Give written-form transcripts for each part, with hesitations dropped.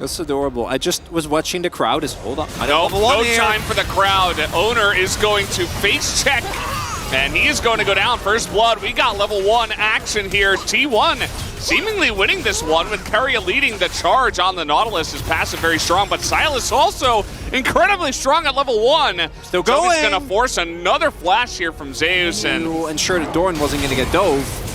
That's adorable. I just was watching the crowd. Hold on. No time for the crowd. Owner is going to face check, and he is going to go down. First blood. We got level 1 action here. T1 seemingly winning this one with Keria leading the charge on the Nautilus. His passive very strong, but Silas also incredibly strong at level 1. Still going. He's going to force another flash here from Zeus and ensure that Doran wasn't going to get dove.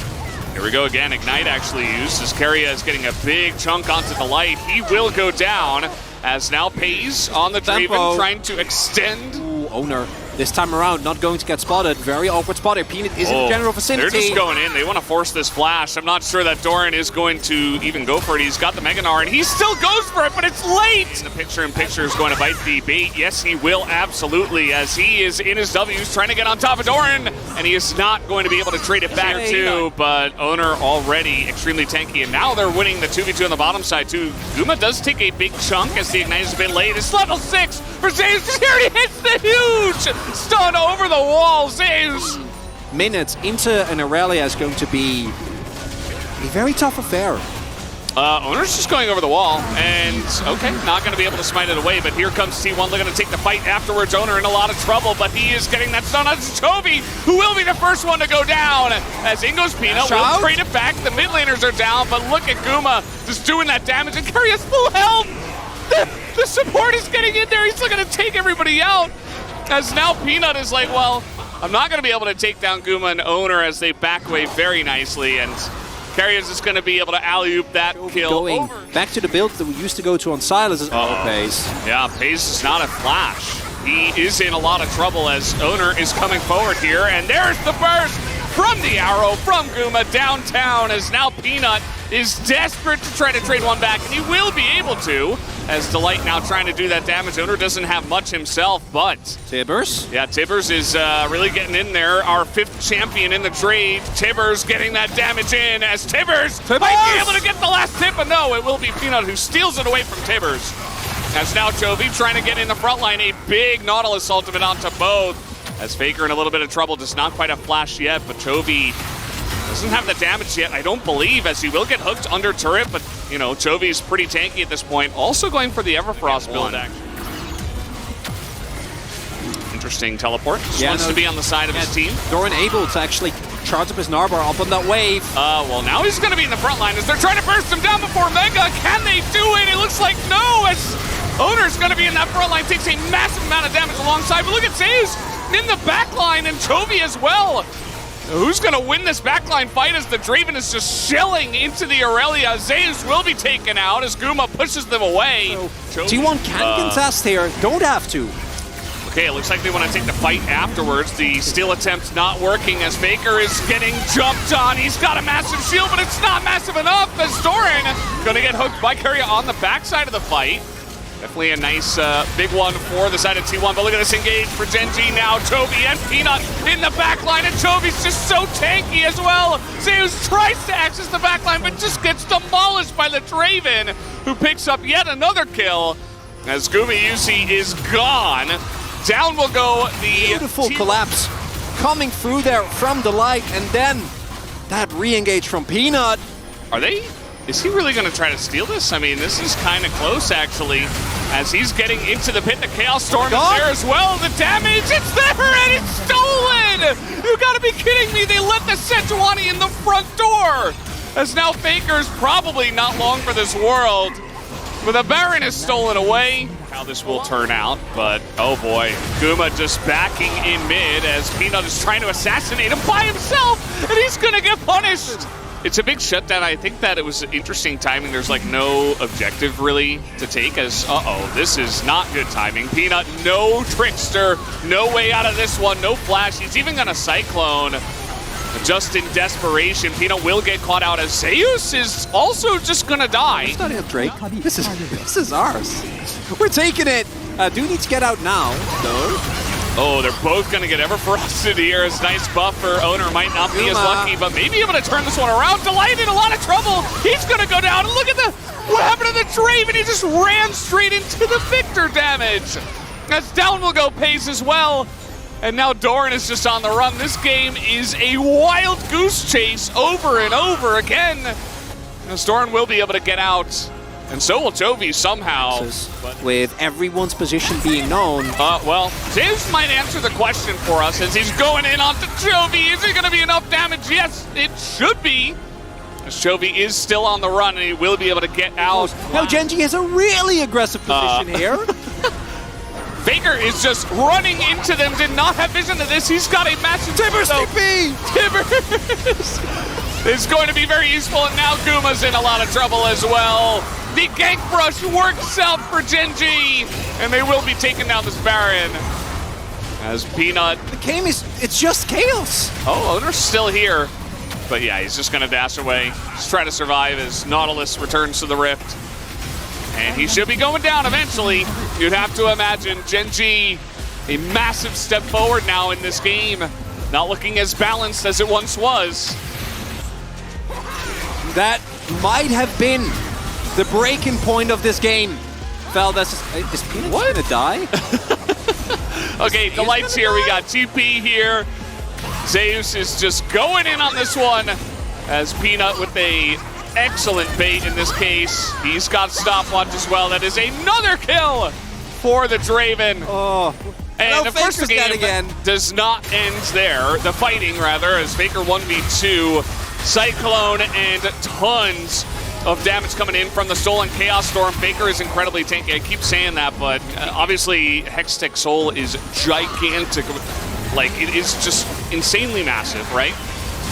Here we go again. Ignite actually used as Keria is getting a big chunk onto the light. He will go down as now Pays on the Draven trying to extend. Ooh, Owner this time around not going to get spotted. Very awkward spot here. Peanut is in the general vicinity. They're just going in. They want to force this flash. I'm not sure that Doran is going to even go for it. He's got the Mega Gnar and he still goes for it, but it's late. The picture-in-picture is going to bite the bait. Yes, he will, absolutely, as he is in his W's trying to get on top of Doran, and he is not going to be able to trade it back too, but Owner already extremely tanky, and now they're winning the 2v2 on the bottom side too. Guma does take a big chunk as the Ignite is a bit late. It's level 6 for Zeus. Here he hits the huge stun over the wall. Zeus! Minutes into an Aurelia is going to be a very tough affair. Owner's just going over the wall, and okay, not going to be able to smite it away, but here comes T1. They're going to take the fight afterwards. Owner in a lot of trouble, but he is getting that stun on Chovy, who will be the first one to go down, as Ingo's Peanut will trade it back. The mid laners are down, but look at Guma just doing that damage, and Karia's full health. The support is getting in there. He's still going to take everybody out, as now Peanut is like, well, I'm not going to be able to take down Guma and Owner as they back away very nicely, and Karia's just going to be able to alley-oop that kill over. Back to the build that we used to go to on Silas. Pays. Yeah, Pays is not a flash. He is in a lot of trouble as Owner is coming forward here, and there's the burst from the arrow from Guma downtown, as now Peanut is desperate to try to trade one back, and he will be able to, as Delight now trying to do that damage. Owner doesn't have much himself, but Tibbers? Yeah, Tibbers is really getting in there. Our 5th champion in the trade. Tibbers getting that damage in, as Tibbers might be able to get the last tip, but no, it will be Peanut who steals it away from Tibbers. As now Chovy trying to get in the front line, a big Nautilus ultimate onto both. As Faker in a little bit of trouble, just not quite a flash yet, but Chovy doesn't have the damage yet, I don't believe, as he will get hooked under turret, but, you know, Chovy's pretty tanky at this point. Also going for the Everfrost build, actually. Interesting teleport. Just wants to be on the side of his team. Doran able to actually charge up his Narbar up on that wave. Well, now he's going to be in the front line as they're trying to burst him down before Mega. Can they do it? It looks like no, as Owner's going to be in that front line, takes a massive amount of damage alongside, but look at Zeus in the back line, and Chovy as well. Who's going to win this backline fight as the Draven is just shelling into the Aurelia? Zeus will be taken out as Guma pushes them away. So, T1 can contest here, don't have to. Okay, it looks like they want to take the fight afterwards. The steal attempt not working as Faker is getting jumped on. He's got a massive shield, but it's not massive enough as Doran going to get hooked by Keria on the backside of the fight. Definitely a nice big one for the side of T1, but look at this engage for Gen.G now. Chovy and Peanut in the backline, and Chovy's just so tanky as well. Zeus tries to access the backline, but just gets demolished by the Draven, who picks up yet another kill as Gumi Yusi is gone. Down will go the beautiful collapse coming through there from the light, and then that re-engage from Peanut. Is he really going to try to steal this? I mean, this is kind of close, actually, as he's getting into the pit. The Chaos Storm is there as well. The damage, it's there, and it's stolen! You gotta be kidding me. They let the Sejuani in the front door, as now Faker's probably not long for this world. But the Baron is stolen away. How this will turn out, but oh boy. Guma just backing in mid as Peanut is trying to assassinate him by himself, and he's gonna get punished. It's a big shutdown. I think that it was interesting timing. There's like no objective really to take as, this is not good timing. Peanut, no trickster, no way out of this one, no flash. He's even gonna Cyclone. Just in desperation, Peanut will get caught out as Zeus is also just gonna die. It's not it, Drake. This is ours. We're taking it. Do need to get out now, though. Oh, they're both going to get Everfrosted here. As nice buff for Owner. Might not be as lucky, but maybe able to turn this one around. Delight in a lot of trouble. He's going to go down. And look at what happened to the Draven. He just ran straight into the Victor damage. As down will go Pace as well. And now Doran is just on the run. This game is a wild goose chase over and over again. As Doran will be able to get out. And so will Jovi somehow. With everyone's position being known. Well, Zeus might answer the question for us as he's going in onto Jovi. Is it going to be enough damage? Yes, it should be. As Jovi is still on the run and he will be able to get out. Now Gen.G has a really aggressive position here. Faker is just running into them, did not have vision of this. He's got a massive Tibbers TP! Tibbers is going to be very useful, and now Guma's in a lot of trouble as well. The gank brush works out for Gen.G, and they will be taking down this Baron. As Peanut. The game is, it's just chaos. Oh, Owner's still here. But yeah, he's just going to dash away. Just try to survive as Nautilus returns to the Rift. And he should be going down eventually. You'd have to imagine Gen.G, a massive step forward now in this game. Not looking as balanced as it once was. That might have been the breaking point of this game. Valdez, is Peanut gonna die? Okay, the lights here. We got TP here. Zeus is just going in on this one as Peanut with a excellent bait in this case. He's got stopwatch as well. That is another kill for the Draven. Oh. And of course the game does not end there. The fighting rather, as Faker 1v2. Cyclone and tons of damage coming in from the Stolen Chaos Storm. Faker is incredibly tanky. I keep saying that, but obviously Hextech Soul is gigantic. Like, it is just insanely massive, right?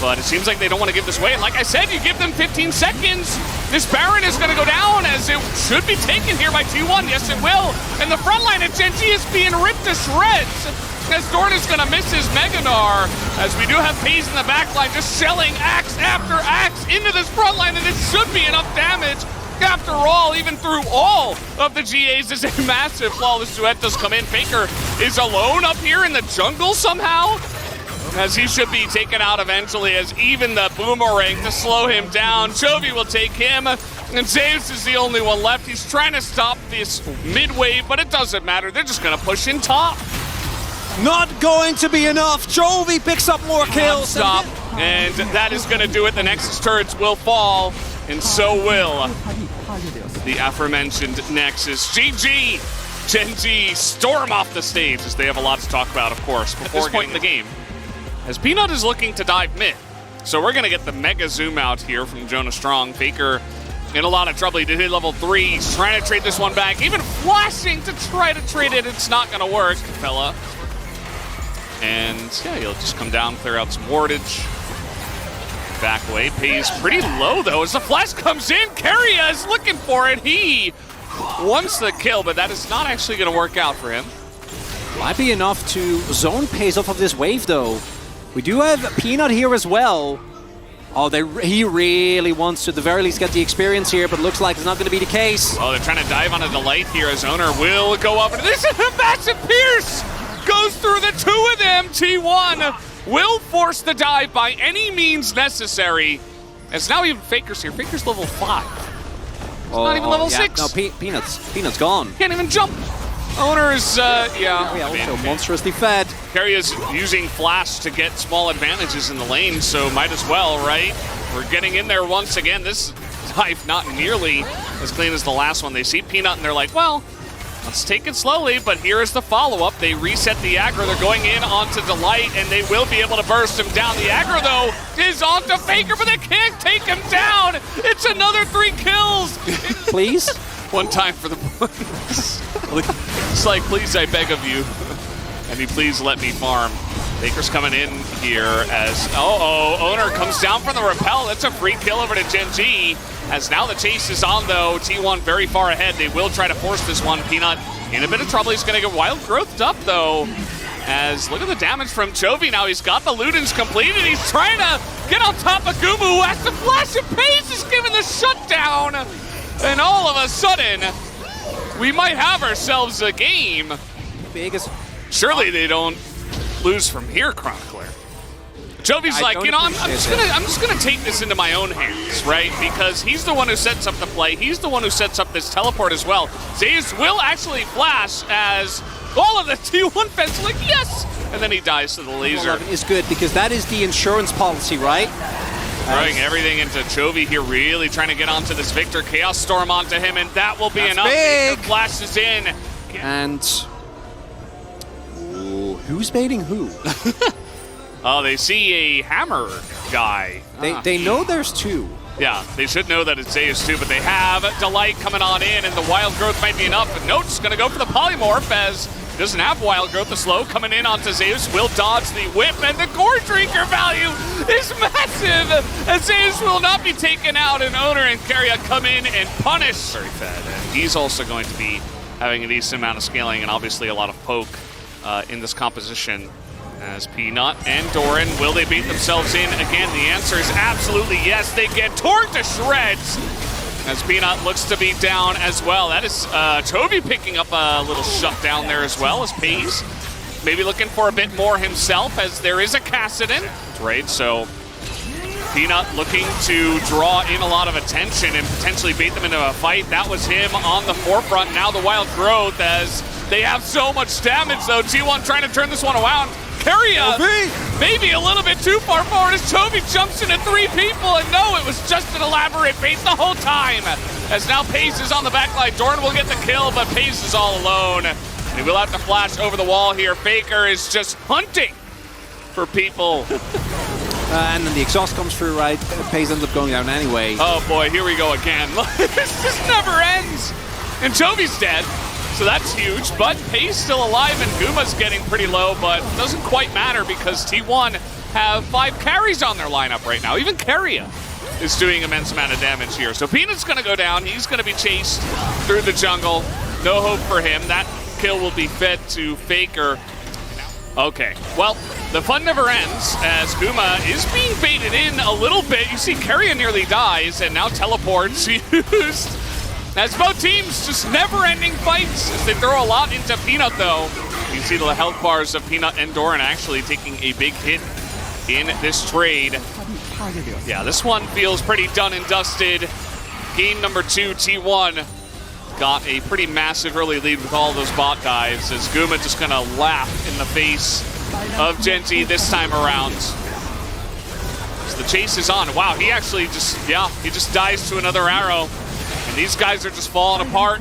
But it seems like they don't want to give this away. And like I said, you give them 15 seconds. This Baron is going to go down as it should be taken here by T1. Yes, it will. And the front line of Gen.G is being ripped to shreds. As Dorn is going to miss his Meganar. As we do have Paze in the back line just shelling axe after axe into this front line. And it should be enough damage. After all, even through all of the GAs, is a massive flawless duet does come in. Faker is alone up here in the jungle somehow, as he should be taken out eventually, as even the Boomerang to slow him down. Jovi will take him, and Zeus is the only one left. He's trying to stop this mid-wave, but it doesn't matter. They're just going to push in top. Not going to be enough. Jovi picks up more kills. Stop, and that is going to do it. The Nexus turrets will fall, and so will the aforementioned Nexus. GG! Gen.G storm off the stage, as they have a lot to talk about, of course, before this point in the game. As Peanut is looking to dive mid. So we're going to get the mega zoom out here from Jonah Strong. Faker in a lot of trouble. He did hit level 3. He's trying to trade this one back. Even flashing to try to trade it. It's not going to work, fella. And yeah, he'll just come down, clear out some wardage. Back away. Pays pretty low, though, as the flash comes in. Keria is looking for it. He wants the kill, but that is not actually going to work out for him. Might be enough to zone Paze off of this wave, though. We do have Peanut here as well. Oh, he really wants to, at the very least, get the experience here, but looks like it's not going to be the case. Oh, they're trying to dive onto the light here as Owner will go up. And this is a massive pierce! Goes through the two of them. T1 will force the dive by any means necessary. As now even Faker's here. Faker's level 5. He's not even level 6. No, Peanut's gone. Can't even jump. Owner is, also monsterously fed. Keria's using Flash to get small advantages in the lane, so might as well, right? We're getting in there once again. This dive not nearly as clean as the last one. They see Peanut and they're like, well, let's take it slowly, but here is the follow-up. They reset the aggro. They're going in onto Delight, and they will be able to burst him down. The aggro, though, is onto Faker, but they can't take him down. It's another 3 kills. Please? One time for the points. It's like, please, I beg of you. And you please let me farm. Faker's coming in here as, Owner comes down from the rappel. That's a free kill over to Gen.G. As now the chase is on, though. T1 very far ahead. They will try to force this one. Peanut in a bit of trouble. He's going to get wild growthed up, though. As, look at the damage from Jovi now. He's got the Ludens completed. He's trying to get on top of Gumu, who has to flash, and Pace is giving the shutdown. And all of a sudden, we might have ourselves a game. Biggest. Surely they don't lose from here, Chronicler. Jovi's like, you know, I'm just gonna take this into my own hands, right? Because he's the one who sets up the play. He's the one who sets up this teleport as well. Zeus will actually flash as all of the T1 fans are like, yes! And then he dies to the laser. Is good because that is the insurance policy, right? Throwing everything into Chovy here, really trying to get onto this Victor. Chaos Storm onto him, and that will be enough. Big. Victor flashes in. And who's baiting who? Oh, they see a hammer guy. They know there's two. Yeah, they should know that it's Zeus too, but they have Delight coming on in, and the Wild Growth might be enough. But Note's going to go for the Polymorph as he doesn't have Wild Growth. The slow coming in onto Zeus will dodge the whip, and the Gore Drinker value is massive as Zeus will not be taken out, and Owner and Keria come in and punish. Very fed, and he's also going to be having a decent amount of scaling and obviously a lot of poke in this composition. As Peanut and Doran, will they beat themselves in? Again, the answer is absolutely yes. They get torn to shreds as Peanut looks to be down as well. That is Chovy picking up a little shutdown there as well as Pays. Maybe looking for a bit more himself as there is a Kassadin, right? So Peanut looking to draw in a lot of attention and potentially bait them into a fight. That was him on the forefront. Now the Wild Growth as they have so much damage though. T1 trying to turn this one around. Keria maybe a little bit too far forward as Chovy jumps into 3 people, and no, it was just an elaborate bait the whole time. As now Pace is on the backline. Doran will get the kill, but Pace is all alone. And he will have to flash over the wall here. Faker is just hunting for people. And then the exhaust comes through, right? Pays ends up going down anyway. Oh boy, here we go again. This just never ends. And Chovy's dead. So that's huge, but Pace still alive and Guma's getting pretty low, but doesn't quite matter because T1 have 5 carries on their lineup right now. Even Keria is doing immense amount of damage here. So Peanut's gonna go down. He's gonna be chased through the jungle. No hope for him. That kill will be fed to Faker. Okay, well, the fun never ends as Guma is being baited in a little bit. You see Keria nearly dies and now teleports used. As both teams just never-ending fights as they throw a lot into Peanut, though. You can see the health bars of Peanut and Doran actually taking a big hit in this trade. Yeah, this one feels pretty done and dusted. Game number 2, T1 got a pretty massive early lead with all those bot guys as Guma just gonna laugh in the face of Gen.G this time around. As the chase is on. Wow, he actually just, he just dies to another arrow. And these guys are just falling apart.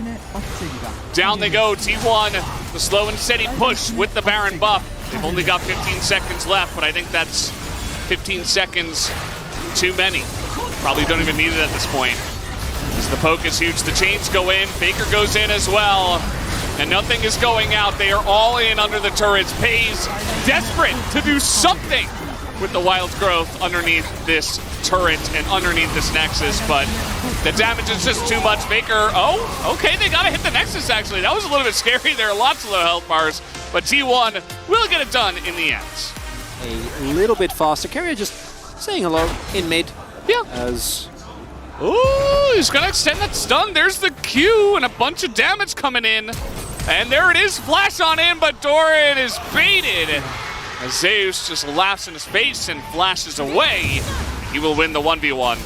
Down they go, T1, the slow and steady push with the Baron buff. They've only got 15 seconds left, but I think that's 15 seconds too many. Probably don't even need it at this point. As the poke is huge, the chains go in, Faker goes in as well. And nothing is going out. They are all in under the turrets. Pays desperate to do something with the Wild Growth underneath this turret and underneath this Nexus, but the damage is just too much. Faker, okay, they gotta hit the Nexus actually. That was a little bit scary. There are lots of low health bars, but T1 will get it done in the end. A little bit faster. Keria just saying hello in mid. Yeah. As... Ooh, he's gonna extend that stun. There's the Q and a bunch of damage coming in. And there it is, flash on in, but Doran is baited. As Zeus just laughs in his face and flashes away. He will win the 1v1.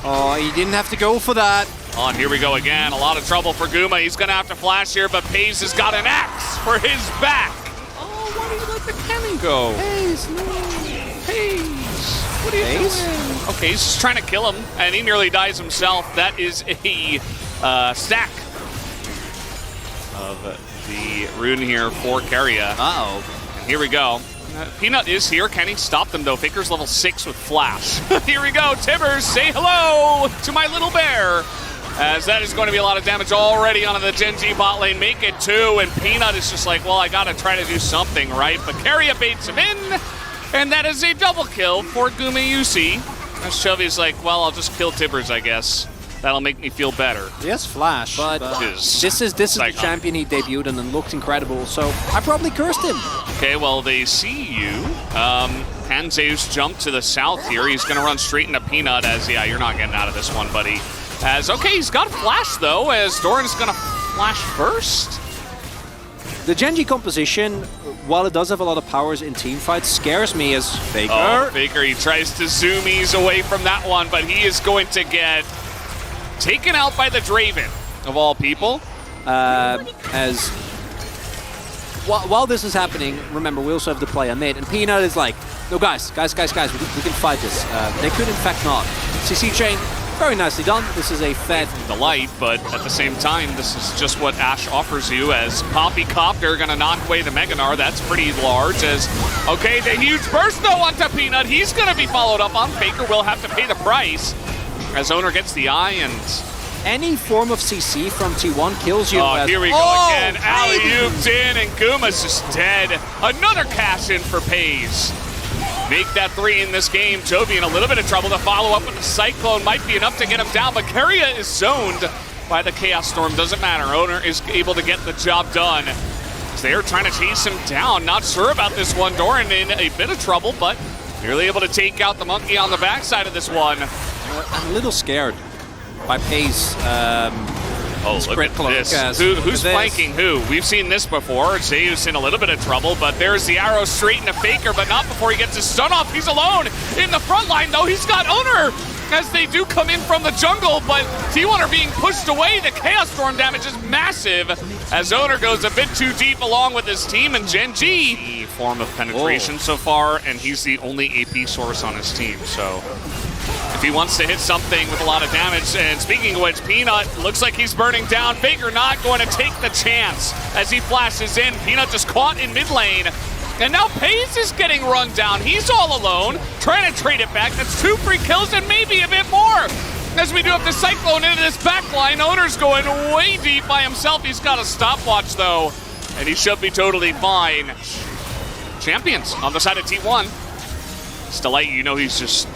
Oh, he didn't have to go for that. On, here we go again. A lot of trouble for Guma. He's going to have to flash here, but Pays has got an axe for his back. Oh, why do you let the cannon go? Pays, no. Pays, what are you doing? Okay, he's just trying to kill him, and he nearly dies himself. That is a stack of the rune here for Keria. Uh-oh. Here we go. Peanut is here. Can he stop them, though? Faker's level 6 with Flash. Here we go. Tibbers, say hello to my little bear. As that is going to be a lot of damage already on the Gen.G bot lane. Make it 2, and Peanut is just like, well, I got to try to do something, right? But Keria baits him in, and that is a double kill for Guma UC. As Chovy's like, well, I'll just kill Tibbers, I guess. That'll make me feel better. Yes, Flash, but this is the champion he debuted in and looked incredible, so I probably cursed him. Okay, well, they see you. Can Zeus jump to the south here? He's going to run straight into Peanut as, yeah, you're not getting out of this one, buddy. As, okay, he's got a flash, though, as Doran's going to flash first. The Gen.G composition, while it does have a lot of powers in teamfights, scares me as Faker. Oh, Faker, he tries to zoom ease away from that one, but he is going to get taken out by the Draven, of all people. While this is happening, remember, we also have the play on mid, and Peanut is like, No, guys, we can fight this. They could, in fact, not. CC chain, very nicely done. This is a fed delight, but at the same time, this is just what Ashe offers you as Poppy Copter gonna knock away the Meganar. That's pretty large as, okay, the huge burst though onto Peanut. He's gonna be followed up on. Faker will have to pay the price as Owner gets the eye and... Any form of CC from T1 kills you. Oh, here we go again. Alley-ooped in and Guma's just dead. Another cash in for Pays. Make that 3 in this game. Jovi in a little bit of trouble to follow up with the Cyclone. Might be enough to get him down, but Keria is zoned by the Chaos Storm. Doesn't matter. Owner is able to get the job done. They're trying to chase him down. Not sure about this one. Doran in a bit of trouble, but nearly able to take out the monkey on the backside of this one. I'm a little scared by Pays. Oh, look at this. Who's flanking who? We've seen this before. Zeus in a little bit of trouble, but there's the arrow straight into Faker, but not before he gets his stun off. He's alone in the front line, though. He's got Owner as they do come in from the jungle, but T1 are being pushed away. The Chaos Storm damage is massive as Owner goes a bit too deep along with his team, and Gen.G form of penetration so far, and he's the only AP source on his team, so... if he wants to hit something with a lot of damage, and speaking of which, Peanut looks like he's burning down. Faker not going to take the chance as he flashes in. Peanut just caught in mid lane. And now Pays is getting run down. He's all alone, trying to trade it back. That's 2 free kills and maybe a bit more. As we do have the Cyclone into this back line, Owner's going way deep by himself. He's got a stopwatch though, and he should be totally fine. Champions on the side of T1. Delight, you know he's just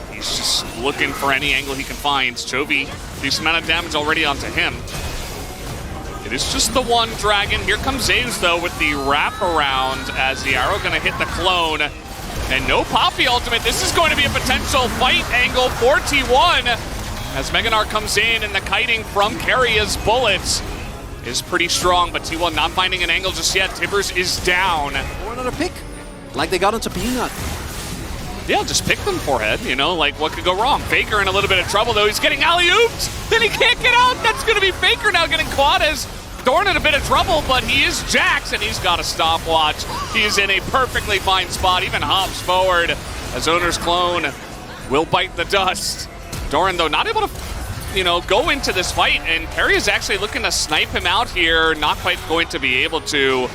looking for any angle he can find. Chovy, decent amount of damage already onto him. It is just the one dragon. Here comes Zeus, though, with the wraparound as the arrow going to hit the clone. And no Poppy ultimate. This is going to be a potential fight angle for T1 as Meganar comes in, and the kiting from Keria's bullets is pretty strong, but T1 not finding an angle just yet. Tibbers is down. Or another pick, like they got into Peanut. Yeah, just pick them, Forehead, you know, like what could go wrong? Faker in a little bit of trouble, though. He's getting alley-ooped, then he can't get out. That's going to be Faker now getting caught as Dorn in a bit of trouble, but he is Jax, and he's got a stopwatch. He is in a perfectly fine spot, even hops forward as Owner's clone will bite the dust. Doran, though, not able to, you know, go into this fight, and Perry is actually looking to snipe him out here. Not quite going to be able to,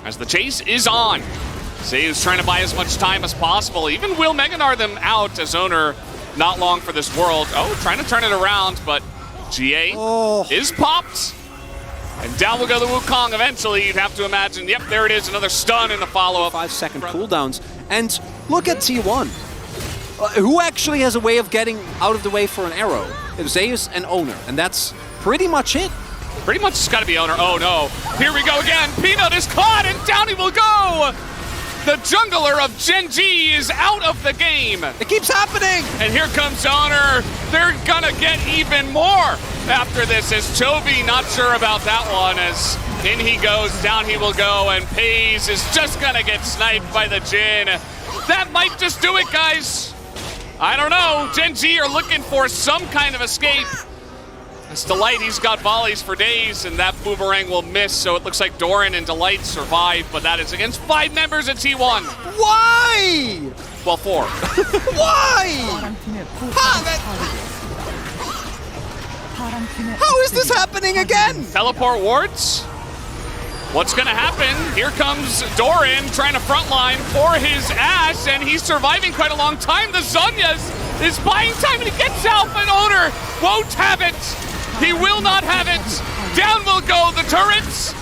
as the chase is on. Zeus trying to buy as much time as possible. Even will Meganar them out as Owner not long for this world. Oh, trying to turn it around, but GA is popped. And down will go the Wukong eventually. You'd have to imagine, yep, there it is, another stun in the follow-up. 5-second cooldowns. And look at T1. Who actually has a way of getting out of the way for an arrow? It's Zeus and Owner, and that's pretty much it. Pretty much it's got to be Owner. Oh no, here we go again. Peanut is caught and down he will go. The jungler of Gen.G is out of the game. It keeps happening. And here comes Owner. They're gonna get even more after this as Chovy not sure about that one as in he goes, down he will go, and Pays is just gonna get sniped by the Jin. That might just do it, guys. I don't know. Gen.G are looking for some kind of escape. It's Delight, he's got volleys for days, and that boomerang will miss, so it looks like Doran and Delight survive, but that is against 5 members at T1. Why? Well, 4. Why? How is this happening again? Teleport wards? What's gonna happen? Here comes Doran trying to frontline for his Ashe, and he's surviving quite a long time. The Zhonya's is buying time, and he gets out, but Owner won't have it. He will not have it. Down will go the turrets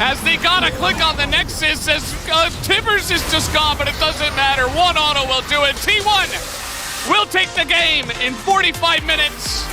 as they gotta click on the Nexus as Tibbers is just gone, but it doesn't matter. One auto will do it. T1 will take the game in 45 minutes.